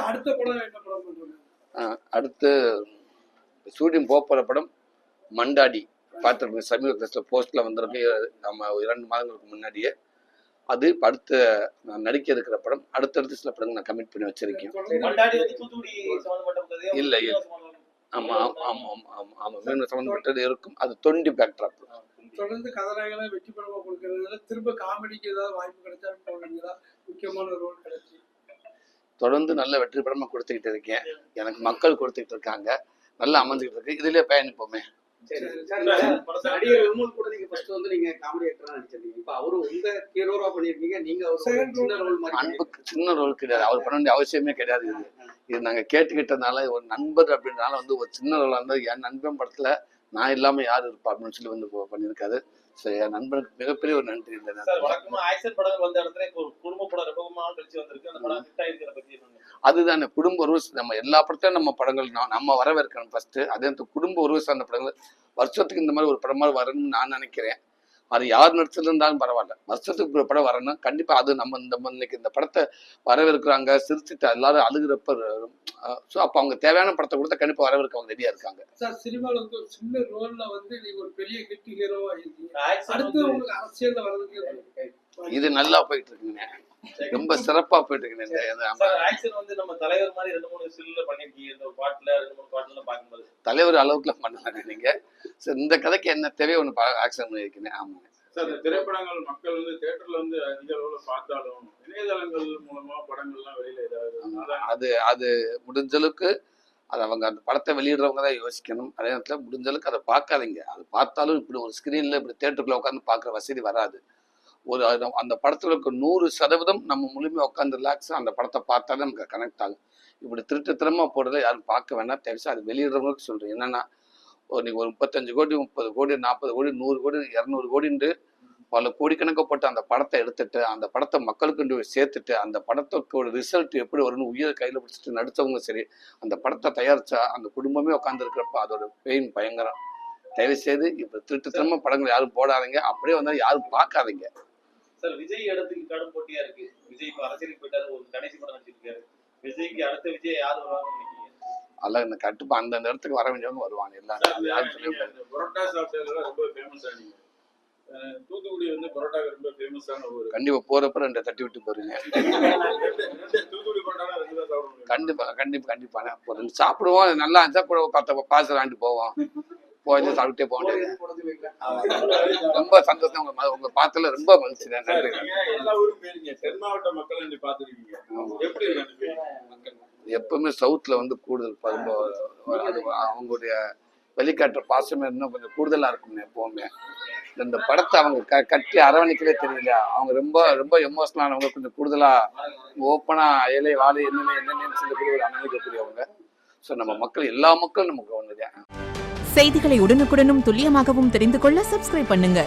அடுத்த படம் என்ன படம் பண்றீங்க? அடுத்து ஷூட்டிங் போகிற படம் மண்டாடி பார்த்துருக்கேன். சமீபத்தில் போஸ்ட்ல வந்திருக்கு நம்ம 2 மாதங்களுக்கு முன்னாடியே. அது அடுத்த நான் நடிக்க இருக்கிற படம். அடுத்தடுத்து சில படங்கள் நான் கமிட் பண்ணி வச்சிருக்கேன். இல்லை ஆமா ஆமா ஆமா ஆமா மீன் சம்பந்தப்பட்டது இருக்கும். அது தொண்டி பேக்ட்ராப். தொடர்ந்து கதாநாயகனா வெற்றி படமா கொடுக்கறதுல திரும்ப காமெடிக்கு ஏதாவது வாய்ப்பு கிடைச்சா போவீங்களா? முக்கியமான ரோல் கிடைச்சி தொடர்ந்து நல்ல வெற்றி படமா கொடுத்துக்கிட்டு இருக்கேன். எனக்கு மக்கள் கொடுத்துக்கிட்டு இருக்காங்க. நல்லா அமைஞ்சுக்கிட்டு இருக்கு. இதுலயே பயணிப்போமே. நடிகர் விமல் கூட நீங்க ஃபர்ஸ்ட் வந்து நீங்க காமெடி ஆக்டரா நடிச்சிருக்கீங்க. இப்ப அவரு உங்க ஹீரோவா பண்ணிருக்கீங்க. நீங்க ஒரு சின்ன ரோல் மாதிரி. அன்புக்கு சின்ன ரோல் கிடையாது. அவர் பண்ண வேண்டிய அவசியமே கிடையாது. இது நாங்க கேட்டுக்கிட்டதுனால ஒரு நண்பர் அப்படின்றனால வந்து ஒரு சின்ன ரோலா இருந்தா என் நண்பன் படத்துல நான் இல்லாம யாரு இருப்பா அப்படின்னு சொல்லி வந்து பண்ணியிருக்காரு. என் நண்பனுக்கு மிகப்பெரிய ஒரு நன்றி. அதுதானே குடும்ப உறவு. நம்ம எல்லா படத்தையும் நம்ம படங்கள் நம்ம வரவேற்கணும் ஃபர்ஸ்ட். அதே குடும்ப உறவு சார்ந்த படங்கள் வருஷத்துக்கு இந்த மாதிரி ஒரு படமா வரணும்னு நான் நினைக்கிறேன். அது யார் நடிச்சிருந்தாலும் பரவாயில்ல, வருஷத்துக்கு ஒரு படம் வரணும் கண்டிப்பா. அது நம்ம இன்னைக்கு இந்த படத்தை வரவேற்கிறாங்க, சிரிச்சுட்டு எல்லாரும் அழுகிறப்ப அப்ப அவங்க தேவையான படத்தை கொடுத்தா கண்டிப்பா வரவேற்க அவங்க ரெடியா இருக்காங்க. சார் சினிமால வந்து ஒரு சின்ன ரோல்ல வந்து நீங்க ஒரு பெரிய ஹிட் ஹீரோவா இருக்கீங்க. அடுத்து உங்களுக்கு அரசியல்ல வர்றதுக்கு இது நல்லா போயிட்டு இருக்குங்க. ரொம்ப சிறப்பா போயிட்டு இருக்கு. நம்ம தலைவர் மாதிரி 2-3 சில்ல பண்ணிருக்கீங்க. இந்த பாட்டுல 2-3 பாட்டுல பாக்கும்போது தலைவர் அளவுக்குலாம் பண்ணாங்க நீங்க. இந்த கதைக்கு என்ன தேவையோ ஒண்ணு ஆக்ஷன் பண்ணிருக்கீங்க. ஆமா சார், திரைப்படங்கள் மக்கள் வந்து தியேட்டர்ல வந்து அதிக அளவுல பார்த்தாலும் இணையதளங்கள் மூலமா படங்கள்லாம் வெளியில ஏதாவது அது முடிஞ்ச அளவுக்கு அது அவங்க அந்த படத்தை வெளியிடுறவங்க தான் யோசிக்கணும். அதே நேரத்தில் முடிஞ்ச அளவுக்கு அதை பார்க்காதீங்க. அது பார்த்தாலும் இப்படி ஒரு ஸ்கிரீன்ல இப்படி தியேட்டருக்குள்ள உட்காந்து பார்க்குற வசதி வராது. ஒரு அந்த படத்துல இருக்க 100% நம்ம முழுமையாக உட்காந்து ரிலாக்ஸாக அந்த படத்தை பார்த்தாலே நமக்கு கனெக்ட் ஆகும். இப்படி திருட்டுத்தனமா போடுறத யாரும் பார்க்க வேணாம். தேவையா அது வெளியிடுறவங்களுக்கு சொல்றேன். என்னன்னா நீங்கள் ஒரு 35 கோடி 30 கோடி 40 கோடி 100 கோடி 200 கோடின்னு பல கோடிக்கணக்கப்பட்ட அந்த படத்தை எடுத்துட்டு அந்த படத்தை மக்களுக்கு சேர்த்துட்டு அந்த படத்துக்கு ஒரு ரிசல்ட் எப்படி வரும்னு உயிரை கையில் பிடிச்சிட்டு நடித்தவங்க சரி, அந்த படத்தை தயாரிச்சா அந்த குடும்பமே உட்காந்துருக்கிறப்ப அதோட பெயின் பயங்கரம். தயவு செய்து இப்போ திருட்டுத்தனமா படங்கள் யாரும் போடாதீங்க. அப்படியே வந்தாலும் யாரும் பார்க்காதீங்க. சார், விஜய் இடத்துக்கு கடும் போட்டியா இருக்கு. விஜய் இப்ப அரசியலுக்கு போயிட்டாரு. ஒரு கடைசி படம் நடிச்சிருக்காரு. விஜய்க்கு அடுத்த விஜய் யாரு வருவாங்கன்னு நினைக்கிறீங்க? அல்ல இந்த கட்டுப்பா அந்த இடத்துக்கு வர வேண்டியவங்க வருவாங்க. எல்லாரும் பரோட்டா சாப்பிட்டதுல ரொம்ப ஃபேமஸ் ஆனீங்க. தூத்துக்குடி வந்து பரோட்டா ரொம்ப ஃபேமஸான ஊர். கண்டிப்பா போறப்ப 2 தட்டி விட்டு போறீங்க. தூத்துக்குடி பரோட்டா 2 தான் சாப்பிடுவோம். கண்டிப்பா கண்டிப்பா கண்டிப்பா ஒரு சாப்பிடுவோம். நல்லா இருந்தா கூட 10 பார்சல் வாங்கிட்டு போவோம். போயிட்டு சாப்பிட்டே போக முடியாது. ரொம்ப சந்தோஷம். உங்க பார்த்தல ரொம்ப மகிழ்ச்சி. நன்றி. எல்லா ஊரும் போயிருக்கீங்க. தென் மாவட்ட மக்கள் நீங்க பாத்துருக்கீங்க. எப்படி எப்பவுமே சவுத்ல வந்து கூடுதல் ரொம்ப அது அவங்களுடைய வெளிக்காட்டுற பாசமே இன்னும் கொஞ்சம் கூடுதலா இருக்குங்க. எப்பவுமே இந்த படத்தை அவங்க கட்டி அரவணைக்கவே தெரியல. அவங்க ரொம்ப ரொம்ப எமோஷனலானவங்க. கொஞ்சம் கூடுதலா ஓப்பனா இலை வாழை என்னென்னு சொல்லக்கூடிய ஒரு அனுமதிக்கக்கூடியவங்க. ஸோ நம்ம மக்கள் எல்லா மக்களும் நமக்கு ஒண்ணுதான். செய்திகளை உடனுக்குடனும் துல்லியமாகவும் தெரிந்து கொள்ள சப்ஸ்கிரைப் பண்ணுங்க.